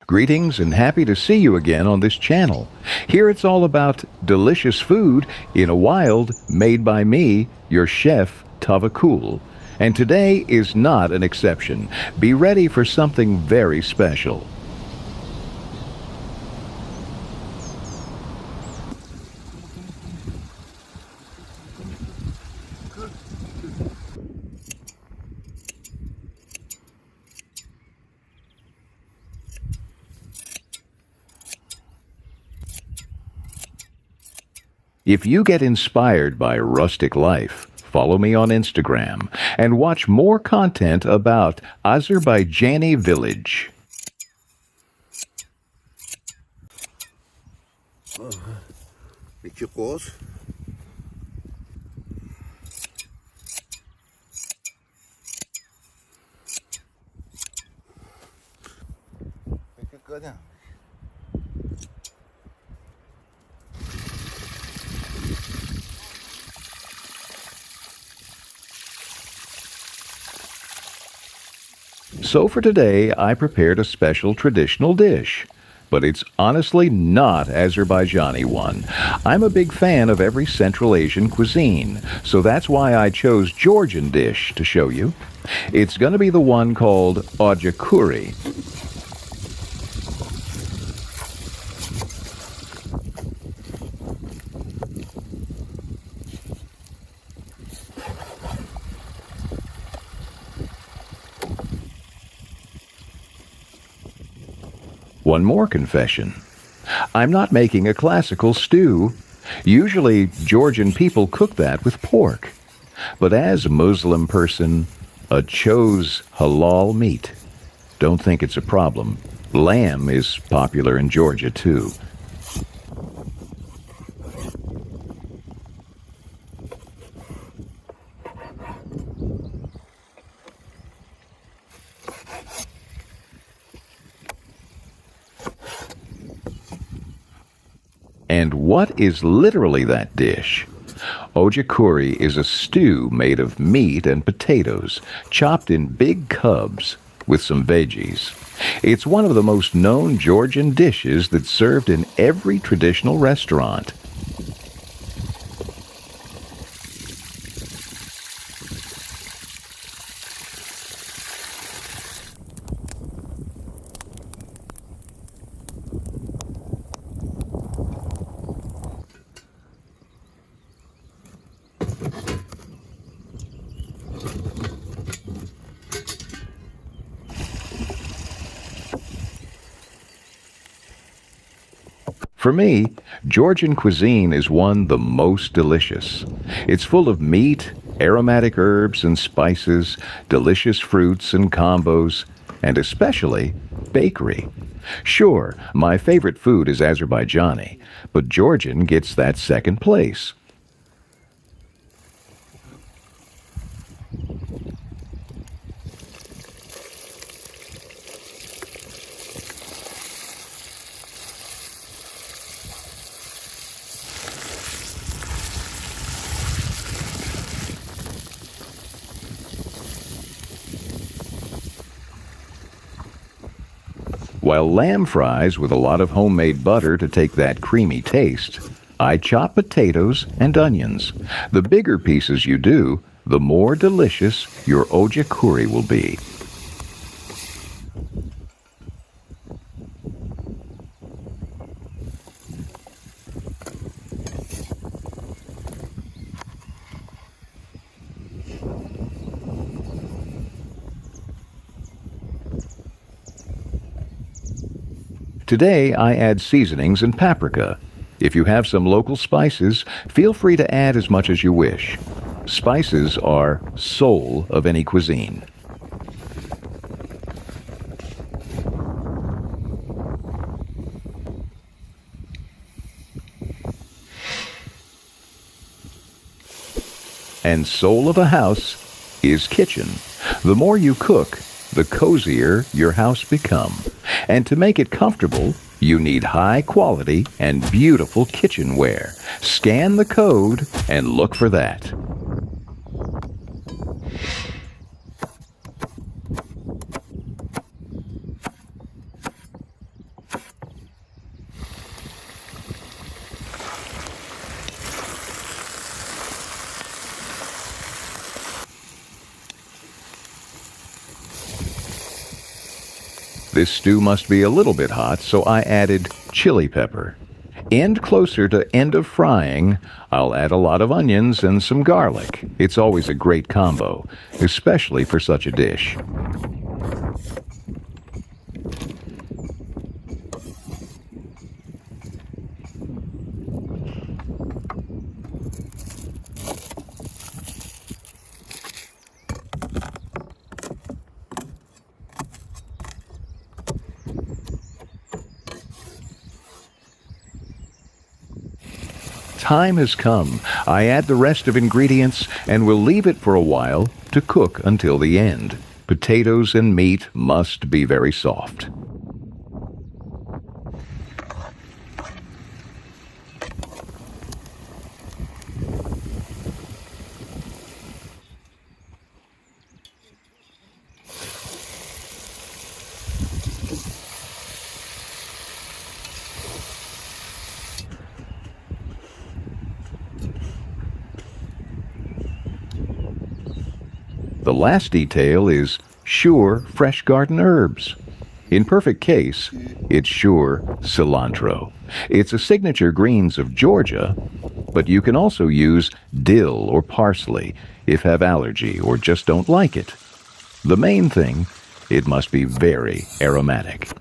Greetings and happy to see you again on this channel. Here it's all about delicious food in a wild made by me, your chef, Tavakul. And today is not an exception. Be ready for something very special. If you get inspired by rustic life, follow me on Instagram and watch more content about Azerbaijani village. İki koz. Peki kadın. So for today, I prepared a special traditional dish. But it's honestly not Azerbaijani one. I'm a big fan of every Central Asian cuisine, so that's why I chose Georgian dish to show you. It's going to be the one called ojakhuri. One more confession. I'm not making a classical stew. Usually, Georgian people cook that with pork. But as a Muslim person, I chose halal meat. Don't think it's a problem. Lamb is popular in Georgia, too. And what is literally that dish? Ojakhuri is a stew made of meat and potatoes, chopped in big cubs, with some veggies. It's one of the most known Georgian dishes that's served in every traditional restaurant. For me, Georgian cuisine is one the most delicious. It's full of meat, aromatic herbs and spices, delicious fruits and combos, and especially bakery. Sure, my favorite food is Azerbaijani, but Georgian gets that second place. While lamb fries with a lot of homemade butter to take that creamy taste, I chop potatoes and onions. The bigger pieces you do, the more delicious your ojakhuri will be. Today, I add seasonings and paprika. If you have some local spices, feel free to add as much as you wish. Spices are soul of any cuisine. And soul of a house is kitchen. The more you cook, the cozier your house become. And to make it comfortable, you need high quality and beautiful kitchenware. Scan the code and look for that. This stew must be a little bit hot, so I added chili pepper. And closer to end of frying, I'll add a lot of onions and some garlic. It's always a great combo, especially for such a dish. Time has come. I add the rest of ingredients and will leave it for a while to cook until the end. Potatoes and meat must be very soft. The last detail is sure fresh garden herbs. In perfect case, it's sure cilantro. It's a signature greens of Georgia, but you can also use dill or parsley if have allergy or just don't like it. The main thing, it must be very aromatic.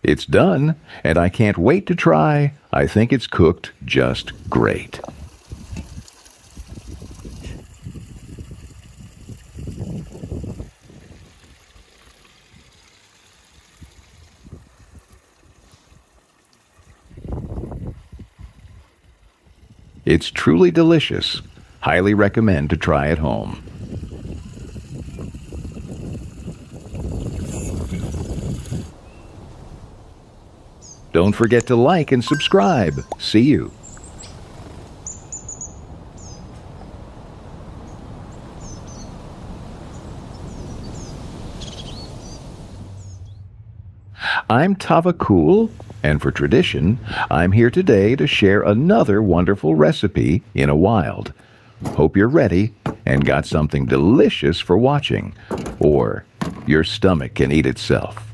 It's done, and I can't wait to try. I think it's cooked just great. It's truly delicious. Highly recommend to try at home. Don't forget to like and subscribe. See you. I'm Tava Cool, and for tradition, I'm here today to share another wonderful recipe in a wild. Hope you're ready and got something delicious for watching, or your stomach can eat itself.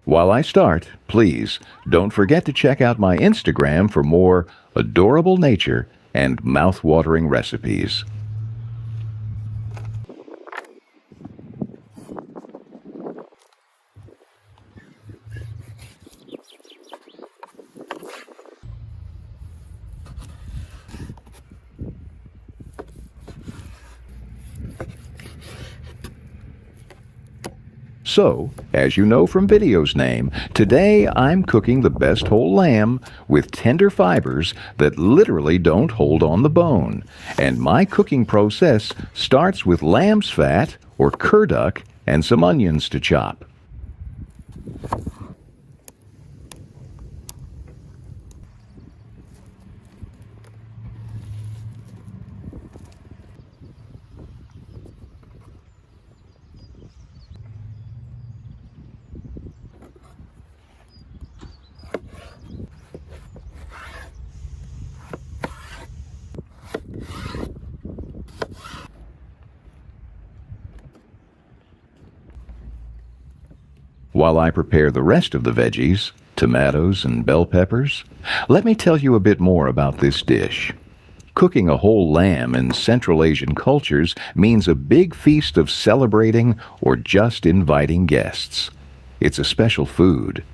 While I start, please don't forget to check out my Instagram for more adorable nature and mouth-watering recipes. So, as you know from video's name, today I'm cooking the best whole lamb with tender fibers that literally don't hold on the bone. And my cooking process starts with lamb's fat or curduck and some onions to chop. While I prepare the rest of the veggies, tomatoes and bell peppers, let me tell you a bit more about this dish. Cooking a whole lamb in Central Asian cultures means a big feast of celebrating or just inviting guests. It's a special food.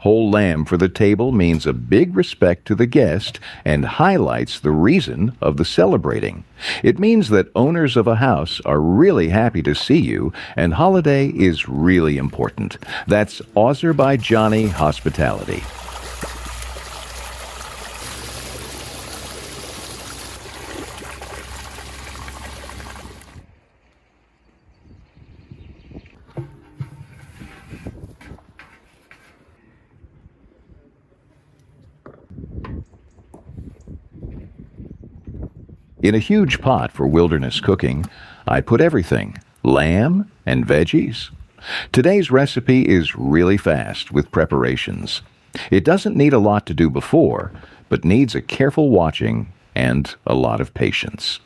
Whole lamb for the table means a big respect to the guest and highlights the reason of the celebrating. It means that owners of a house are really happy to see you, and holiday is really important. That's Azerbaijani hospitality. In a huge pot for wilderness cooking, I put everything: lamb and veggies. Today's recipe is really fast with preparations. It doesn't need a lot to do before, but needs a careful watching and a lot of patience.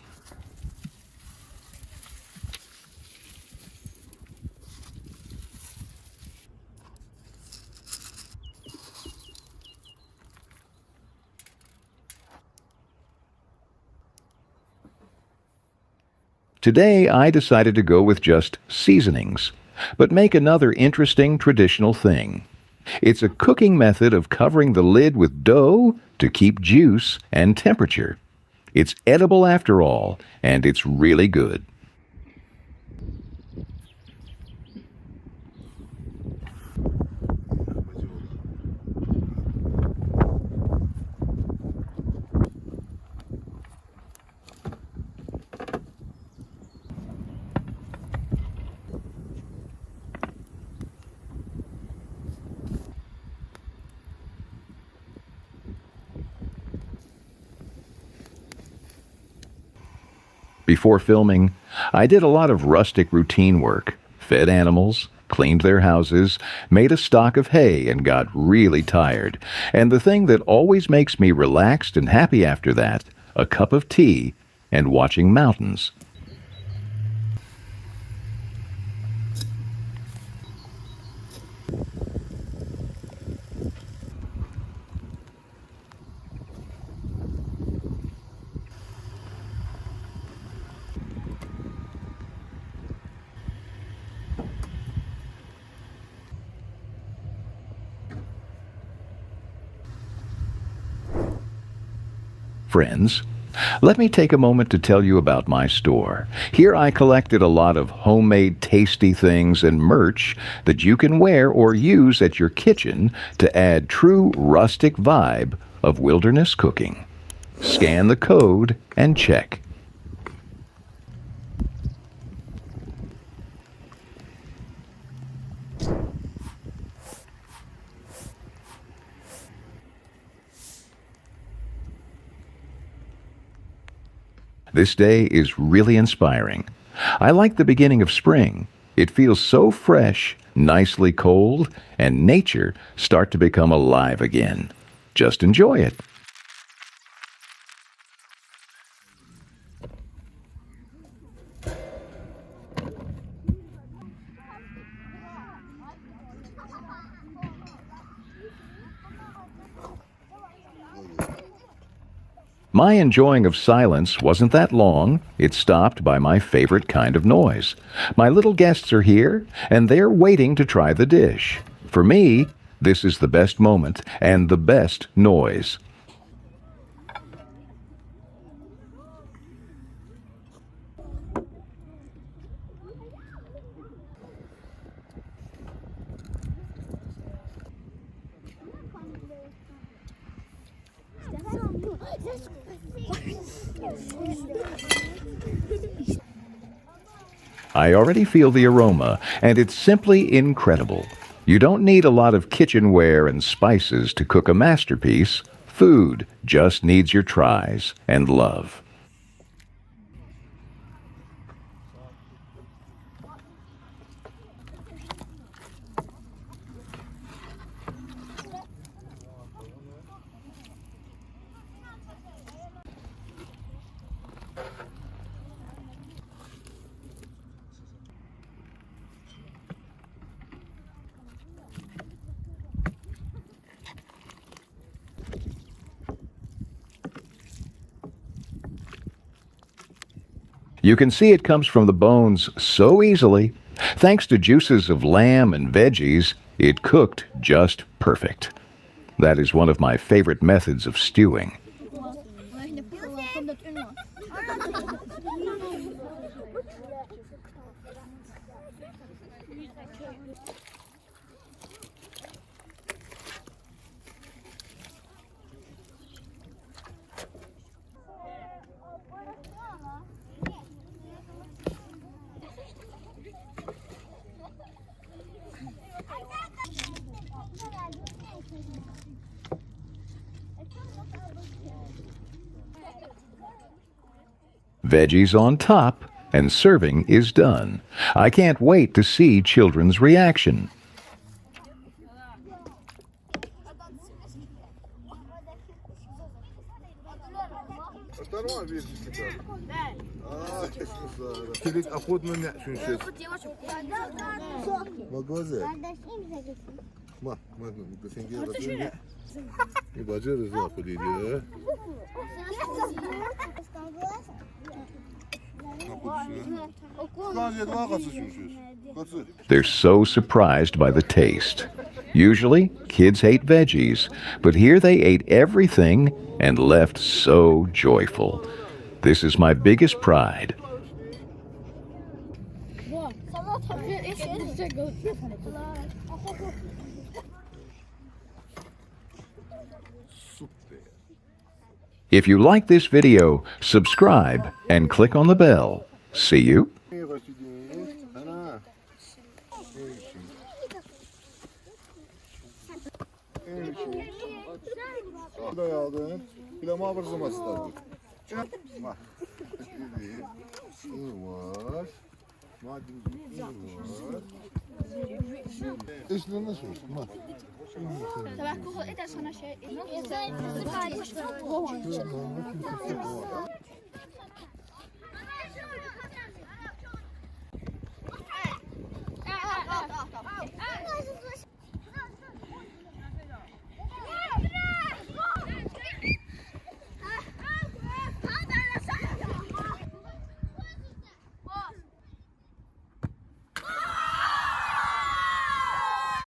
Today, I decided to go with just seasonings, but make another interesting traditional thing. It's a cooking method of covering the lid with dough to keep juice and temperature. It's edible after all, and it's really good. Before filming, I did a lot of rustic routine work, fed animals, cleaned their houses, made a stock of hay, and got really tired. And the thing that always makes me relaxed and happy after that, a cup of tea and watching mountains. Friends, let me take a moment to tell you about my store. Here I collected a lot of homemade tasty things and merch that you can wear or use at your kitchen to add true rustic vibe of wilderness cooking. Scan the code and check. This day is really inspiring. I like the beginning of spring. It feels so fresh, nicely cold, and nature start to become alive again. Just enjoy it. My enjoying of silence wasn't that long. It stopped by my favorite kind of noise. My little guests are here, and they're waiting to try the dish. For me, this is the best moment and the best noise. I already feel the aroma, and it's simply incredible. You don't need a lot of kitchenware and spices to cook a masterpiece. Food just needs your tries and love. You can see it comes from the bones so easily. Thanks to juices of lamb and veggies, It cooked just perfect. That is one of my favorite methods of stewing. Veggies on top, and serving is done. I can't wait to see children's reaction. Çelik akut mu ne şunşuz? Magaze. Ma, sen gel bakayım. Bir bacı rızı akut ediyor. They're so surprised by the taste. Usually, kids hate veggies, but here they ate everything and left so joyful. This is my biggest pride. If you like this video, subscribe and click on the bell. See you.